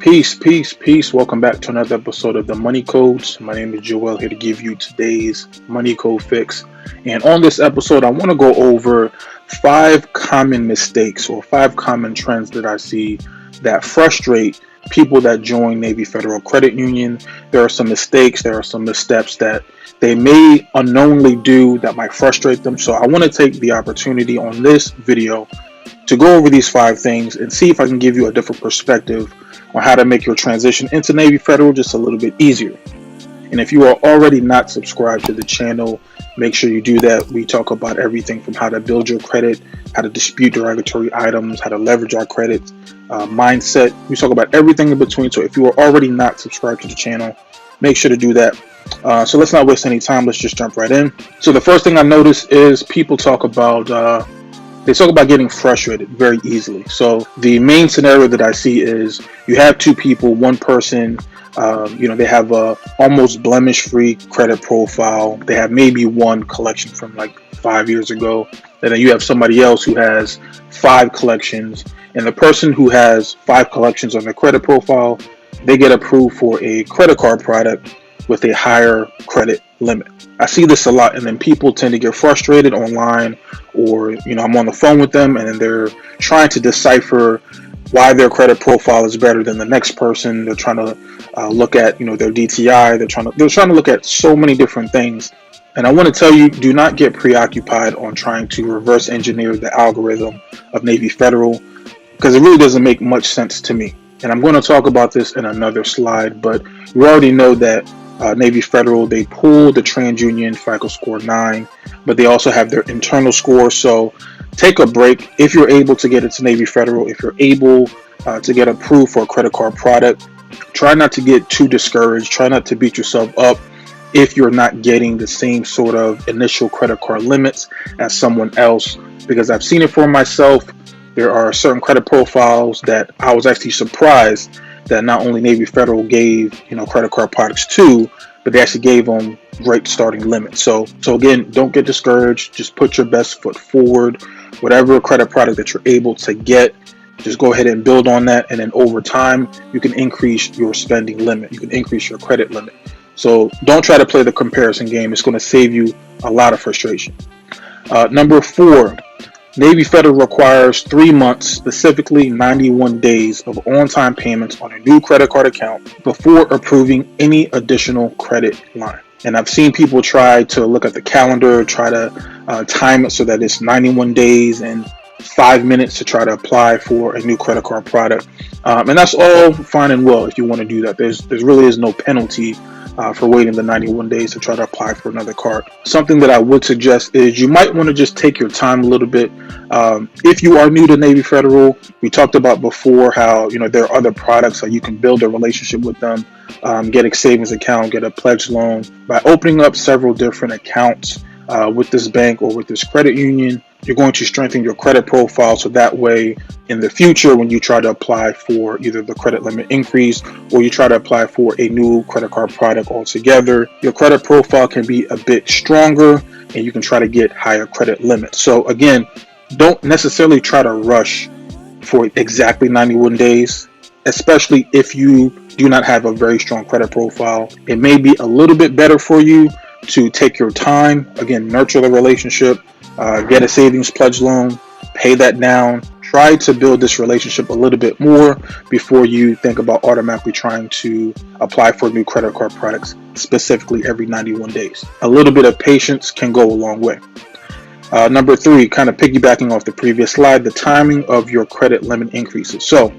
Peace. Welcome back to another episode of the Money Codes. My name is Joel, here to give you today's Money Code fix. And on this episode, I want to go over 5 common mistakes or 5 common trends that I see that frustrate people that join Navy Federal Credit Union. There are some mistakes, there are some missteps that they may unknowingly do that might frustrate them. So I want to take the opportunity on this video to go over these 5 things and see if I can give you a different perspective on how to make your transition into Navy Federal just a little bit easier. And if you are already not subscribed to the channel, make sure you do that. We talk about everything from how to build your credit, how to dispute derogatory items, how to leverage our credit, mindset. We talk about everything in between. So if you are already not subscribed to the channel, make sure to do that. So let's not waste any time. Let's just jump right in. So the first thing I notice is people talk about getting frustrated very easily. So the main scenario that I see is you have 2 people, one person, they have a almost blemish-free credit profile. They have maybe one collection from like 5 years ago. And then you have somebody else who has 5 collections. And the person who has 5 collections on their credit profile, they get approved for a credit card product with a higher credit limit. I see this a lot, and then people tend to get frustrated online, or I'm on the phone with them and then they're trying to decipher why their credit profile is better than the next person. They're trying to look at their DTI. They're trying to look at so many different things. And I want to tell you, do not get preoccupied on trying to reverse engineer the algorithm of Navy Federal, because it really doesn't make much sense to me. And I'm going to talk about this in another slide, but you already know that Navy Federal, they pull the TransUnion FICO score 9, but they also have their internal score. So take a break. If you're able to get into Navy Federal, if you're able to get approved for a credit card product, try not to get too discouraged. Try not to beat yourself up if you're not getting the same sort of initial credit card limits as someone else, because I've seen it for myself. There are certain credit profiles that I was actually surprised that not only Navy Federal gave credit card products to, but they actually gave them great starting limits. So again, don't get discouraged. Just put your best foot forward. Whatever credit product that you're able to get, just go ahead and build on that, and then over time you can increase your spending limit. You can increase your credit limit. So don't try to play the comparison game. It's going to save you a lot of frustration. Number 4. Navy Federal requires 3 months, specifically 91 days of on-time payments on a new credit card account before approving any additional credit line. And I've seen people try to look at the calendar, try to time it so that it's 91 days and 5 minutes to try to apply for a new credit card product. And that's all fine and well if you want to do that. There really is no penalty for waiting the 91 days to try to apply for another card. Something that I would suggest is you might want to just take your time a little bit. If you are new to Navy Federal, we talked about before how there are other products that you can build a relationship with them, get a savings account, get a pledge loan. By opening up several different accounts with this bank or with this credit union, you're going to strengthen your credit profile, so that way in the future when you try to apply for either the credit limit increase or you try to apply for a new credit card product altogether, your credit profile can be a bit stronger and you can try to get higher credit limits. So again, don't necessarily try to rush for exactly 91 days, especially if you do not have a very strong credit profile. It may be a little bit better for you to take your time, again, nurture the relationship, get a savings pledge loan, pay that down. Try to build this relationship a little bit more before you think about automatically trying to apply for new credit card products, specifically every 91 days. A little bit of patience can go a long way. Number 3, kind of piggybacking off the previous slide, the timing of your credit limit increases. So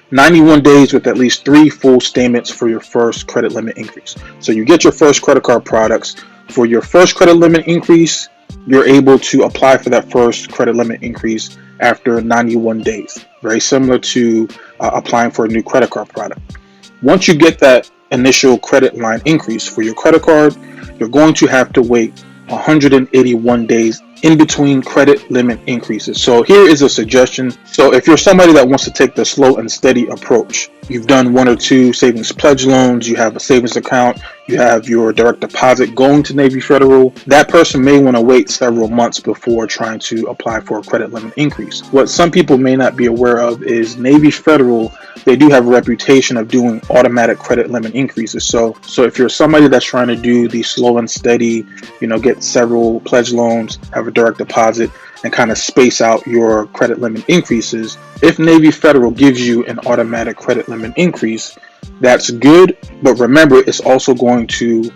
91 days with at least 3 full statements for your first credit limit increase. So you get your first credit card products. For your first credit limit increase, you're able to apply for that first credit limit increase after 91 days. Very similar to applying for a new credit card product. Once you get that initial credit line increase for your credit card, you're going to have to wait 181 days in between credit limit increases. So here is a suggestion. So if you're somebody that wants to take the slow and steady approach, you've done one or two savings pledge loans, you have a savings account, you have your direct deposit going to Navy Federal, that person may want to wait several months before trying to apply for a credit limit increase. What some people may not be aware of is Navy Federal, they do have a reputation of doing automatic credit limit increases. So if you're somebody that's trying to do the slow and steady, get several pledge loans, have a direct deposit, and kind of space out your credit limit increases, if Navy Federal gives you an automatic credit limit increase, that's good. But remember, it's also going to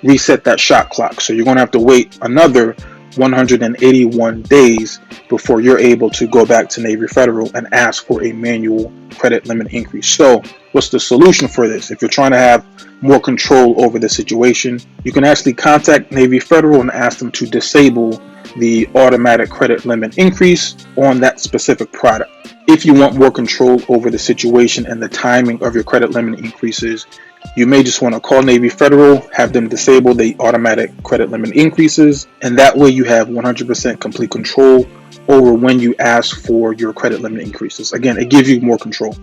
reset that shot clock. So you're going to have to wait another 181 days before you're able to go back to Navy Federal and ask for a manual credit limit increase. So what's the solution for this? If you're trying to have more control over the situation, you can actually contact Navy Federal and ask them to disable the automatic credit limit increase on that specific product. If you want more control over the situation and the timing of your credit limit increases, you may just want to call Navy Federal, have them disable the automatic credit limit increases, and that way you have 100% complete control over when you ask for your credit limit increases. Again, it gives you more control.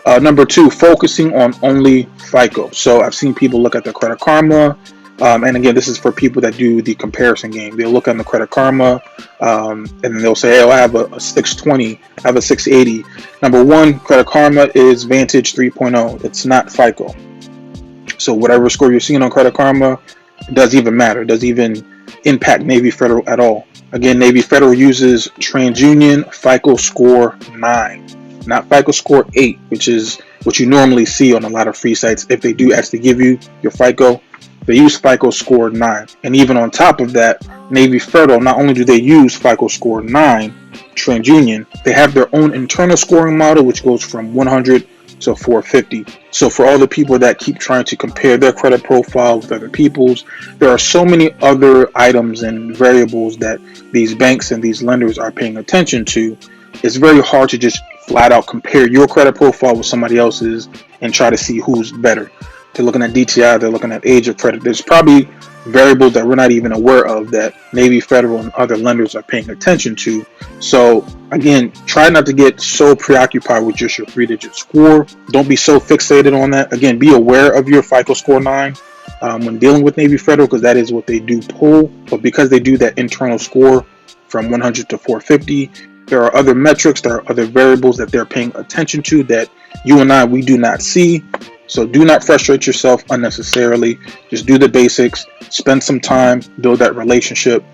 Number two, focusing on only FICO. So I've seen people look at the Credit Karma, and again, this is for people that do the comparison game. They'll look on the Credit Karma, and then they'll say, "Hey, I have a 620, I have a 680." Number one, Credit Karma is Vantage 3.0. It's not FICO. So whatever score you're seeing on Credit Karma, it doesn't even matter. It doesn't even impact Navy Federal at all. Again, Navy Federal uses TransUnion FICO score 9, not FICO score 8, which is what you normally see on a lot of free sites. If they do actually give you your FICO, they use FICO score 9. And even on top of that, Navy Federal, not only do they use FICO score 9, TransUnion, they have their own internal scoring model, which goes from 100 to 450. So for all the people that keep trying to compare their credit profile with other people's, there are so many other items and variables that these banks and these lenders are paying attention to. It's very hard to just flat out compare your credit profile with somebody else's and try to see who's better. They're looking at DTI, they're looking at age of credit. There's probably variables that we're not even aware of that Navy Federal and other lenders are paying attention to. So again, try not to get so preoccupied with just your 3-digit score. Don't be so fixated on that. Again, be aware of your FICO score 9 when dealing with Navy Federal, because that is what they do pull. But because they do that internal score from 100 to 450, there are other metrics, there are other variables that they're paying attention to that you and we do not see. So do not frustrate yourself unnecessarily. Just do the basics, spend some time, build that relationship.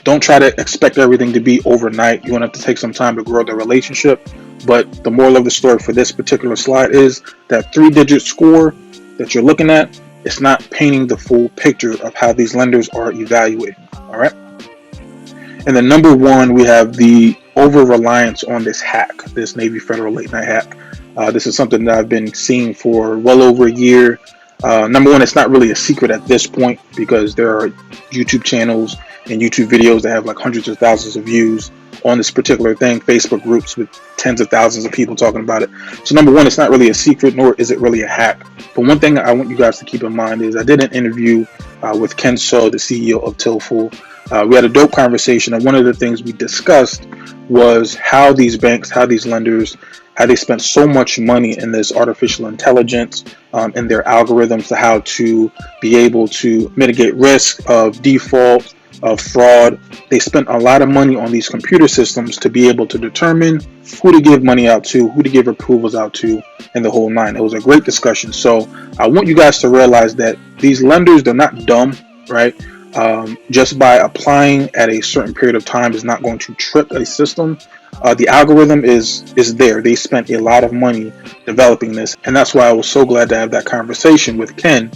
Don't try to expect everything to be overnight. You're going to have to take some time to grow the relationship. But the moral of the story for this particular slide is that 3-digit score that you're looking at, it's not painting the full picture of how these lenders are evaluating. All right. And then number one, we have the over-reliance on this hack, this Navy Federal late night hack. This is something that I've been seeing for well over a year. Number one, it's not really a secret at this point because there are YouTube channels and YouTube videos that have like hundreds of thousands of views on this particular thing, Facebook groups with tens of thousands of people talking about it. So number one, it's not really a secret, nor is it really a hack. But one thing I want you guys to keep in mind is I did an interview with Ken So, the CEO of Tillful. We had a dope conversation, and one of the things we discussed was how these banks, how these lenders, how they spent so much money in this artificial intelligence and their algorithms to how to be able to mitigate risk of default, of fraud. They spent a lot of money on these computer systems to be able to determine who to give money out to, who to give approvals out to, and the whole nine. It was a great discussion. So I want you guys to realize that these lenders, they're not dumb, right? Just by applying at a certain period of time is not going to trick a system. The algorithm is there. They spent a lot of money developing this, and that's why I was so glad to have that conversation with Ken,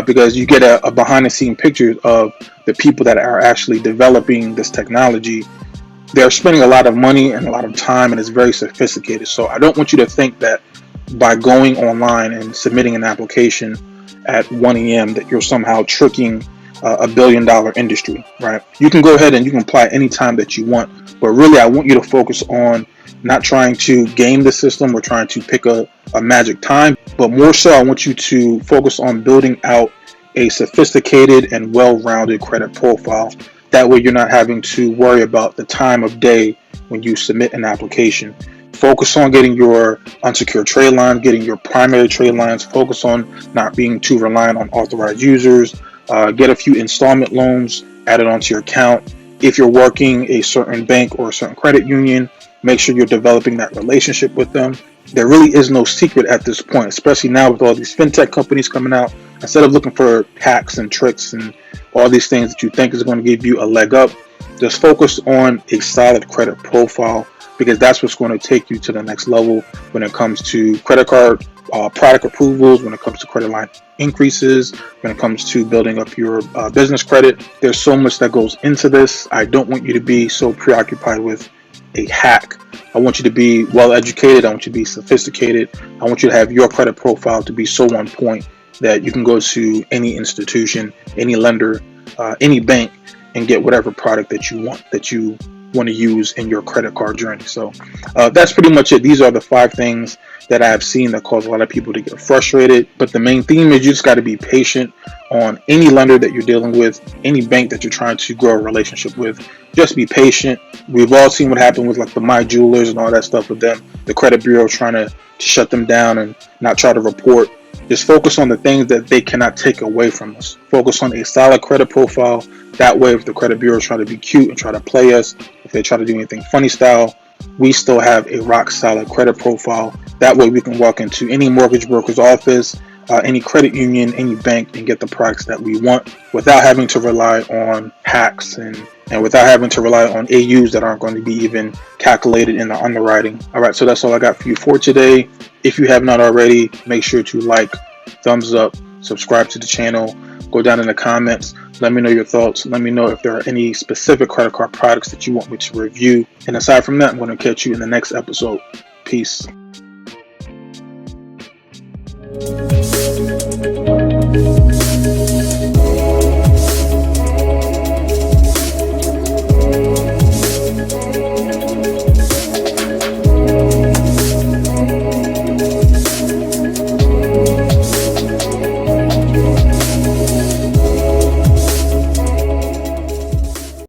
because you get a behind the scene picture of the people that are actually developing this technology. They're spending a lot of money and a lot of time, and it's very sophisticated. So I don't want you to think that by going online and submitting an application at 1 a.m. that you're somehow tricking a $1 billion industry, right? You can go ahead and you can apply anytime that you want, but really I want you to focus on not trying to game the system or trying to pick a magic time, but more so I want you to focus on building out a sophisticated and well-rounded credit profile That way you're not having to worry about the time of day when you submit an application. Focus on getting your unsecured trade lines, getting your primary trade lines. Focus on not being too reliant on authorized users. Get a few installment loans added onto your account. If you're working a certain bank or a certain credit union, make sure you're developing that relationship with them. There really is no secret at this point, especially now with all these fintech companies coming out. Instead of looking for hacks and tricks and all these things that you think is going to give you a leg up, just focus on a solid credit profile, because that's what's going to take you to the next level when it comes to credit card product approvals, when it comes to credit line increases, when it comes to building up your business credit. There's so much that goes into this. I don't want you to be so preoccupied with a hack. I want you to be well educated. I want you to be sophisticated. I want you to have your credit profile to be so on point that you can go to any institution, any lender, any bank, and get whatever product that you want to use in your credit card journey. So that's pretty much it. These are the 5 things that I have seen that cause a lot of people to get frustrated. But the main theme is you just got to be patient on any lender that you're dealing with, any bank that you're trying to grow a relationship with. Just be patient. We've all seen what happened with like the My Jewelers and all that stuff with them, the credit bureau trying to shut them down and not try to report. Just focus on the things that they cannot take away from us. Focus on a solid credit profile. That way, if the credit bureau is trying to be cute and try to play us, if they try to do anything funny style, we still have a rock solid credit profile. That way we can walk into any mortgage broker's office, any credit union, any bank, and get the products that we want without having to rely on hacks and without having to rely on AUs that aren't going to be even calculated in the underwriting. All right, so that's all I got for you for today. If you have not already, make sure to like, thumbs up, subscribe to the channel, go down in the comments. Let me know your thoughts. Let me know if there are any specific credit card products that you want me to review. And aside from that, I'm going to catch you in the next episode. Peace.